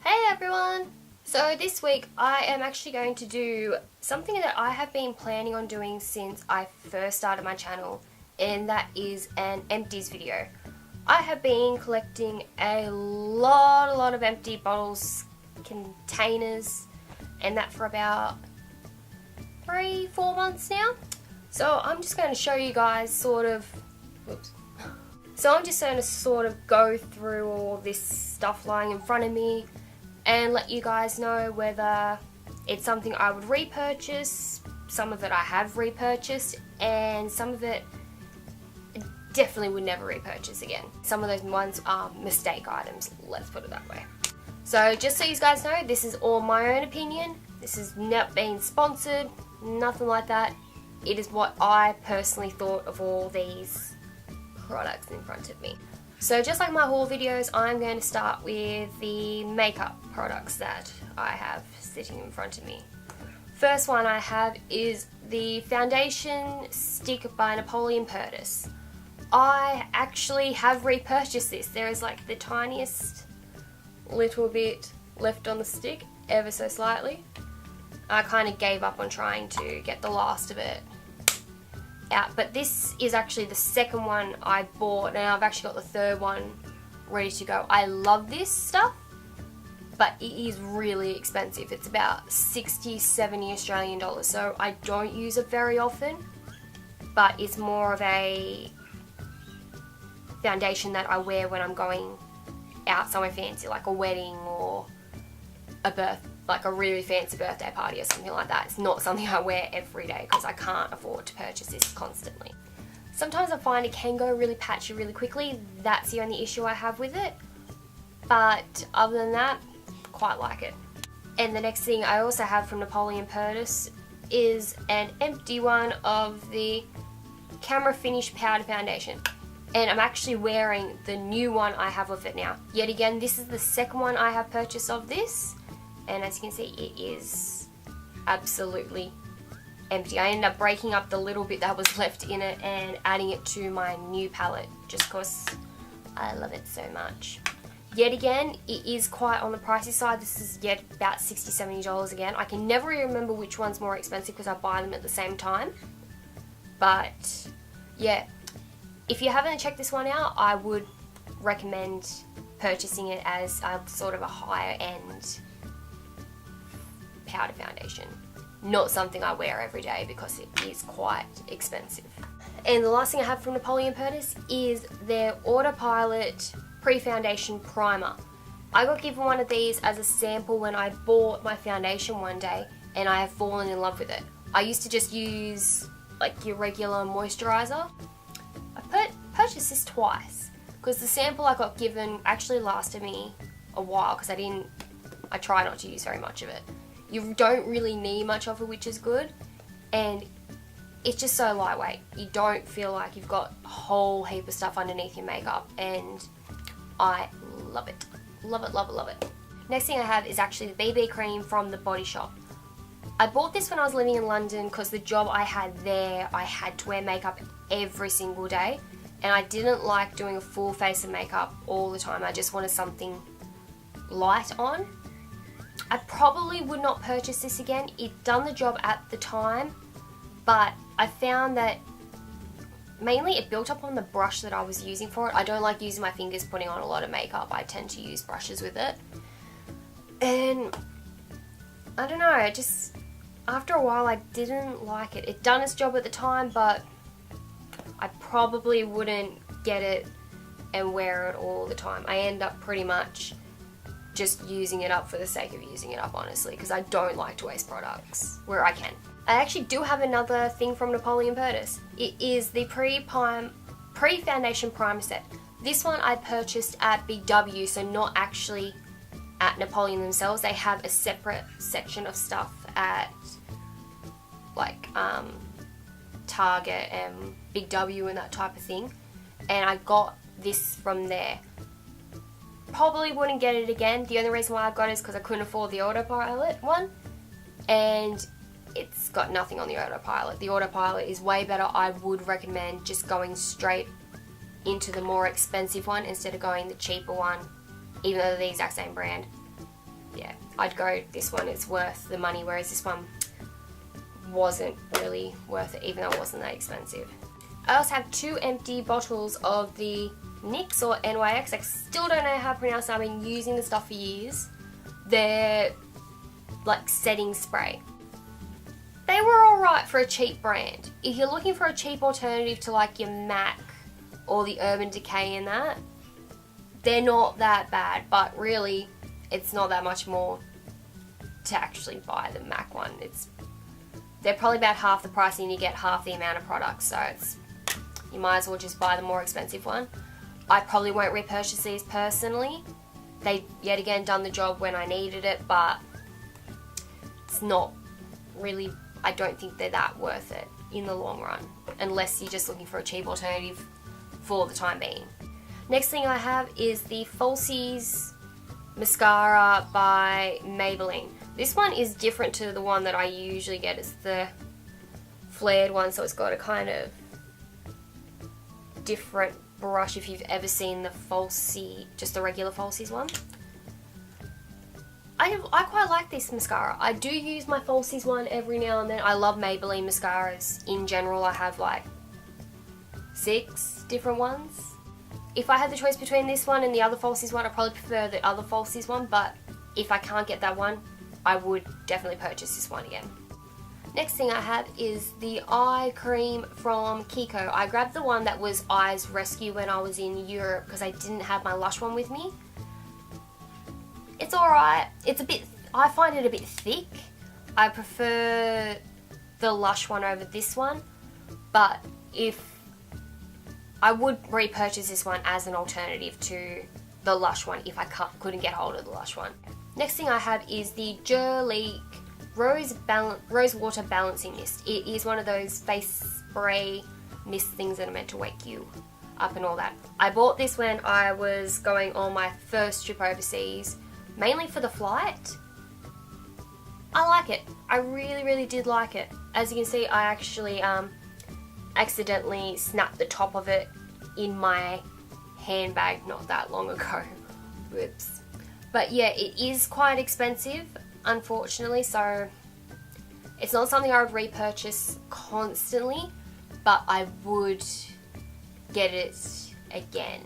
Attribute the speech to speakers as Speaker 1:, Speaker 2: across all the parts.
Speaker 1: Hey everyone! So this week I am actually going to do something that I have been planning on doing since I first started my channel, and that is an empties video. I have been collecting a lot of empty bottles, containers, and that for about 3-4 months now. So I'm just going to show you guys So I'm just going to sort of go through all this stuff lying in front of me and let you guys know whether it's something I would repurchase. Some of it I have repurchased, and some of it definitely would never repurchase again. Some of those ones are mistake items, let's put it that way. So just so you guys know, this is all my own opinion. This is not being sponsored, nothing like that. It is what I personally thought of all these products in front of me. So just like my haul videos, I'm going to start with the makeup products that I have sitting in front of me. First one I have is the foundation stick by Napoleon Perdis. I actually have repurchased this. There is like the tiniest little bit left on the stick, ever so slightly. I kind of gave up on trying to get the last of it out, but this is actually the second one I bought, and I've actually got the third one ready to go. I love this stuff, but it is really expensive. It's about 60-70 Australian dollars, so I don't use it very often, but it's more of a foundation that I wear when I'm going out somewhere fancy, like a wedding or like a really fancy birthday party or something like that. It's not something I wear every day because I can't afford to purchase this constantly. Sometimes I find it can go really patchy really quickly. That's the only issue I have with it. But other than that, quite like it. And the next thing I also have from Napoleon Perdis is an empty one of the Camera Finish Powder Foundation. And I'm actually wearing the new one I have of it now. Yet again, this is the second one I have purchased of this. And as you can see, it is absolutely empty. I ended up breaking up the little bit that was left in it and adding it to my new palette just because I love it so much. Yet again, it is quite on the pricey side. This is yet about $60-70 again. I can never really remember which one's more expensive because I buy them at the same time. But yeah, if you haven't checked this one out, I would recommend purchasing it as a sort of a higher end powder foundation. Not something I wear every day because it is quite expensive. And the last thing I have from Napoleon Perdis is their Autopilot Pre-Foundation Primer. I got given one of these as a sample when I bought my foundation one day, and I have fallen in love with it. I used to just use like your regular moisturiser. I purchased this twice because the sample I got given actually lasted me a while because I try not to use very much of it. You don't really need much of it, which is good, and it's just so lightweight. You don't feel like you've got a whole heap of stuff underneath your makeup, and I love it. Love it, love it, love it. Next thing I have is actually the BB cream from the Body Shop. I bought this when I was living in London because the job I had there, I had to wear makeup every single day, and I didn't like doing a full face of makeup all the time. I just wanted something light on. I probably would not purchase this again. It done the job at the time, but I found that mainly it built up on the brush that I was using for it. I don't like using my fingers putting on a lot of makeup. I tend to use brushes with it. And I don't know, after a while I didn't like it. It done its job at the time, but I probably wouldn't get it and wear it all the time. I end up pretty much just using it up for the sake of using it up, honestly, because I don't like to waste products where I can. I actually do have another thing from Napoleon Perdis. It is the pre-foundation primer set. This one I purchased at Big W, so not actually at Napoleon themselves. They have a separate section of stuff at like Target and Big W and that type of thing, and I got this from there. Probably wouldn't get it again. The only reason why I got it is because I couldn't afford the Autopilot one, and it's got nothing on the Autopilot. The Autopilot is way better. I would recommend just going straight into the more expensive one instead of going the cheaper one, even though they're the exact same brand. yeah, I'd go this one is worth the money, whereas this one wasn't really worth it, even though it wasn't that expensive. I also have 2 empty bottles of the NYX or NYX. I still don't know how to pronounce it. I've been using the stuff for years. They're like setting spray. They were alright for a cheap brand. If you're looking for a cheap alternative to like your MAC or the Urban Decay and that, they're not that bad, but really it's not that much more to actually buy the MAC one. They're probably about half the price and you get half the amount of products, so you might as well just buy the more expensive one. I probably won't repurchase these personally. They yet again done the job when I needed it, but it's not really, I don't think they're that worth it in the long run, unless you're just looking for a cheap alternative for the time being. Next thing I have is the Falsies mascara by Maybelline. This one is different to the one that I usually get. It's the flared one, so it's got a kind of different brush if you've ever seen the Falsie, just the regular Falsies one. I quite like this mascara. I do use my Falsies one every now and then. I love Maybelline mascaras in general. I have like 6 different ones. If I had the choice between this one and the other Falsies one, I'd probably prefer the other Falsies one, but if I can't get that one, I would definitely purchase this one again. Next thing I have is the eye cream from Kiko. I grabbed the one that was Eyes Rescue when I was in Europe because I didn't have my Lush one with me. It's alright. I find it a bit thick. I prefer the Lush one over this one, but I would repurchase this one as an alternative to the Lush one if I couldn't get hold of the Lush one. Next thing I have is the Jurlique Rose Water Balancing Mist. It is one of those face spray mist things that are meant to wake you up and all that. I bought this when I was going on my first trip overseas, mainly for the flight. I like it. I really, really did like it. As you can see, I actually accidentally snapped the top of it in my handbag not that long ago. Whoops. But yeah, it is quite expensive, unfortunately, so it's not something I would repurchase constantly, but I would get it again.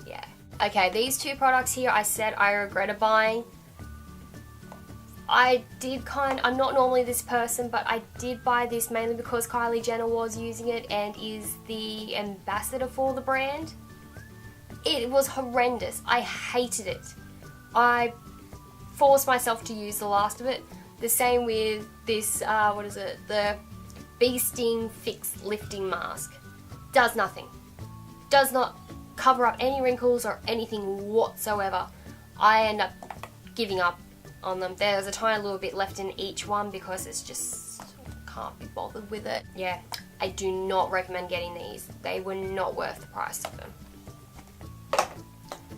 Speaker 1: Yeah. Okay, these 2 products here I said I regretted buying. I'm not normally this person, but I did buy this mainly because Kylie Jenner was using it and is the ambassador for the brand. It was horrendous. I hated it. I forced myself to use the last of it. The same with this, the Bee Sting Fix Lifting Mask. Does nothing. Does not cover up any wrinkles or anything whatsoever. I end up giving up on them. There's a tiny little bit left in each one because it's just, can't be bothered with it. Yeah, I do not recommend getting these. They were not worth the price of them.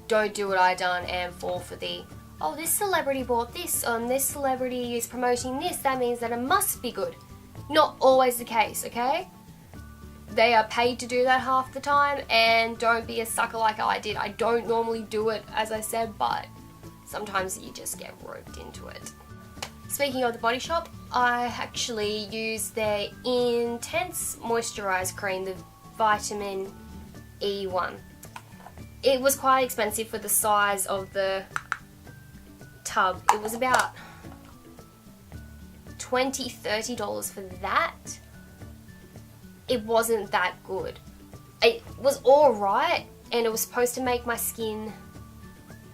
Speaker 1: Don't do what I done and fall for the, oh, this celebrity bought this, this celebrity is promoting this, that means that it must be good. Not always the case, okay? They are paid to do that half the time, and don't be a sucker like I did. I don't normally do it, as I said, but sometimes you just get roped into it. Speaking of the Body Shop, I actually used their Intense Moisturiser Cream, the Vitamin E one. It was quite expensive for the size of the tub. It was about $20, $30 for that. It wasn't that good. It was alright, and it was supposed to make my skin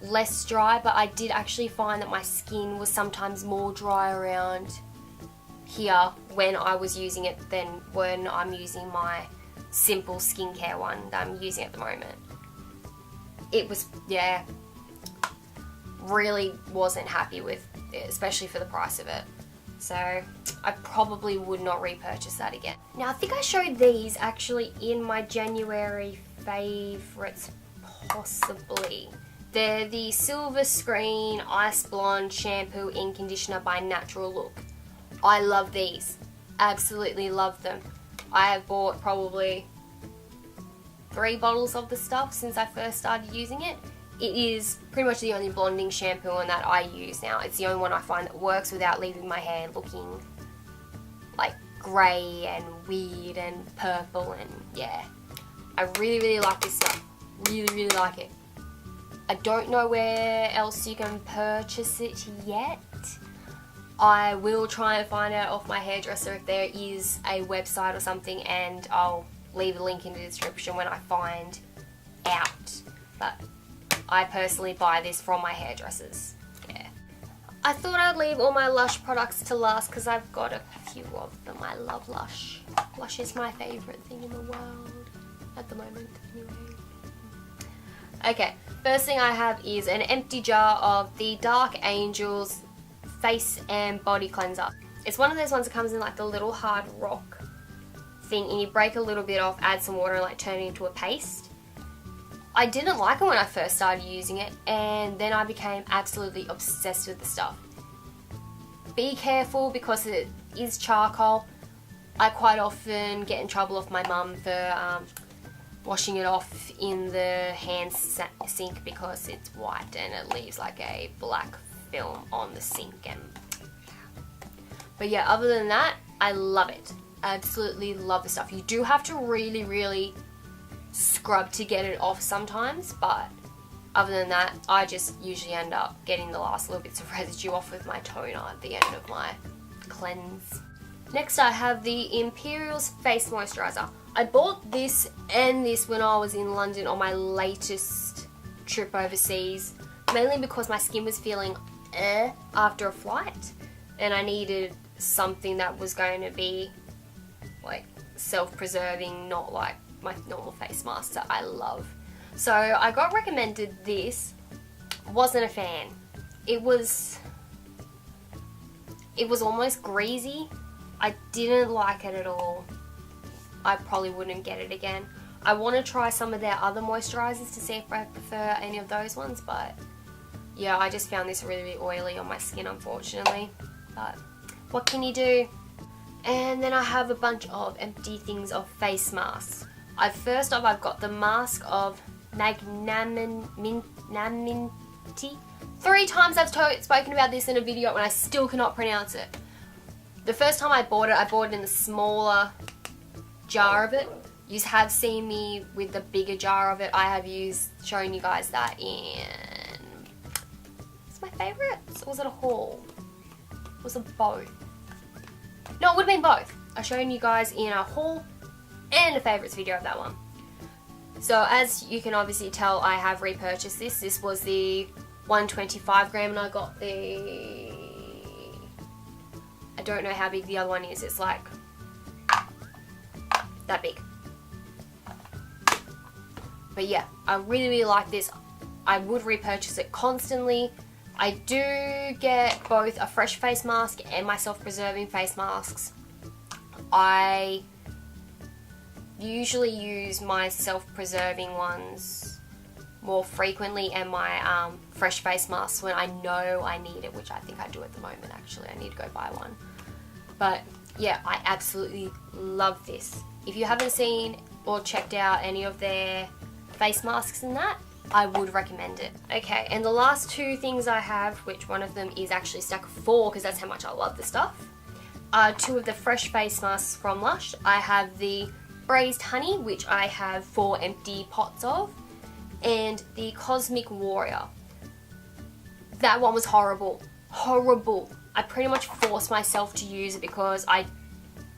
Speaker 1: less dry, but I did actually find that my skin was sometimes more dry around here when I was using it than when I'm using my simple skincare one that I'm using at the moment. It was, yeah, really wasn't happy with it, especially for the price of it. So I probably would not repurchase that again. Now I think I showed these actually in my January favourites, possibly. They're the Silver Screen Ice Blonde Shampoo and Conditioner by Natural Look. I love these. Absolutely love them. I have bought probably 3 bottles of the stuff since I first started using it, it is pretty much the only blonding shampoo and that I use now. It's the only one I find that works without leaving my hair looking like grey and weird and purple, and yeah. I really like this stuff. Really like it. I don't know where else you can purchase it yet. I will try and find out off my hairdresser if there is a website or something, and I'll leave a link in the description when I find out. But I personally buy this from my hairdressers. Yeah. I thought I'd leave all my Lush products to last because I've got a few of them. I love Lush. Lush is my favourite thing in the world at the moment, anyway. Okay, first thing I have is an empty jar of the Dark Angels face and body cleanser. It's one of those ones that comes in like the little hard rock thing, and you break a little bit off, add some water and like turn it into a paste. I didn't like it when I first started using it, and then I became absolutely obsessed with the stuff. Be careful because it is charcoal. I quite often get in trouble off my mum for washing it off in the hand sink because it's white and it leaves like a black film on the sink. But yeah, other than that, I love it. Absolutely love the stuff. You do have to really scrub to get it off sometimes, but other than that, I just usually end up getting the last little bits of residue off with my toner at the end of my cleanse. Next I have the Imperials face moisturiser. I bought this and this when I was in London on my latest trip overseas, mainly because my skin was feeling after a flight and I needed something that was going to be like self-preserving, not like my normal face mask that I love. So I got recommended this. Wasn't a fan. It was almost greasy. I didn't like it at all. I probably wouldn't get it again. I want to try some of their other moisturisers to see if I prefer any of those ones, but yeah, I just found this really oily on my skin, unfortunately. But what can you do? And then I have a bunch of empty things of face masks. First off, I've got the mask of magnaminty. 3 times I've spoken about this in a video and I still cannot pronounce it. The first time I bought it in the smaller jar of it. You have seen me with the bigger jar of it. I have shown you guys that in... What's my favourite? Or was it a haul? Was it both? No, it would have been both. I've shown you guys in a haul and a favourites video of that one. So as you can obviously tell, I have repurchased this. This was the 125 gram and I got the... I don't know how big the other one is. It's like that big. But yeah, I really like this. I would repurchase it constantly. I do get both a fresh face mask and my self-preserving face masks. I usually use my self-preserving ones more frequently and my fresh face masks when I know I need it, which I think I do at the moment actually. I need to go buy one. But yeah, I absolutely love this. If you haven't seen or checked out any of their face masks and that, I would recommend it. Okay, and the last 2 things I have, which one of them is actually a stack of 4 because that's how much I love the stuff, are 2 of the fresh face masks from Lush. I have the Brazed Honey, which I have 4 empty pots of, and the Cosmic Warrior. That one was horrible. Horrible. I pretty much forced myself to use it because I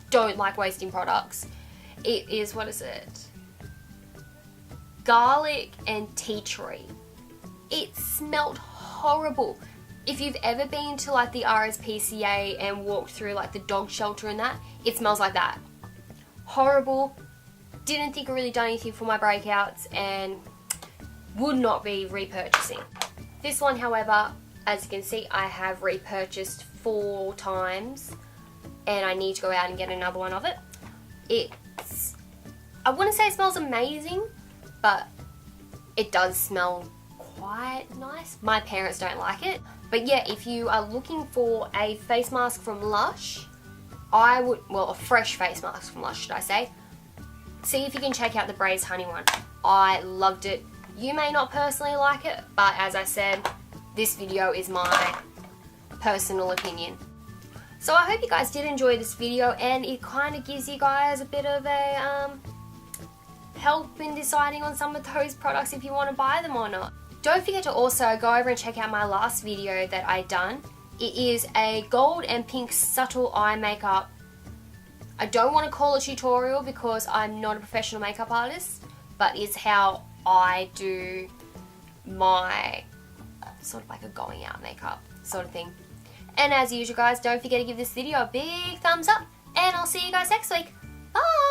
Speaker 1: don't like wasting products. It is, what is it? Garlic and tea tree. It smelled horrible. If you've ever been to like the RSPCA and walked through like the dog shelter and that, it smells like that. Horrible. Didn't think it really done anything for my breakouts and would not be repurchasing. This one, however, as you can see, I have repurchased 4 times and I need to go out and get another one of it. I wouldn't say it smells amazing, but it does smell quite nice. My parents don't like it. But yeah, if you are looking for a face mask from Lush, a fresh face mask from Lush, should I say, see if you can check out the Brazed Honey one. I loved it. You may not personally like it, but as I said, this video is my personal opinion. So I hope you guys did enjoy this video, and it kind of gives you guys a bit of a help in deciding on some of those products if you want to buy them or not. Don't forget to also go over and check out my last video that I done. It is a gold and pink subtle eye makeup. I don't want to call it a tutorial because I'm not a professional makeup artist, but it's how I do my sort of like a going out makeup sort of thing. And as usual guys, don't forget to give this video a big thumbs up, and I'll see you guys next week. Bye!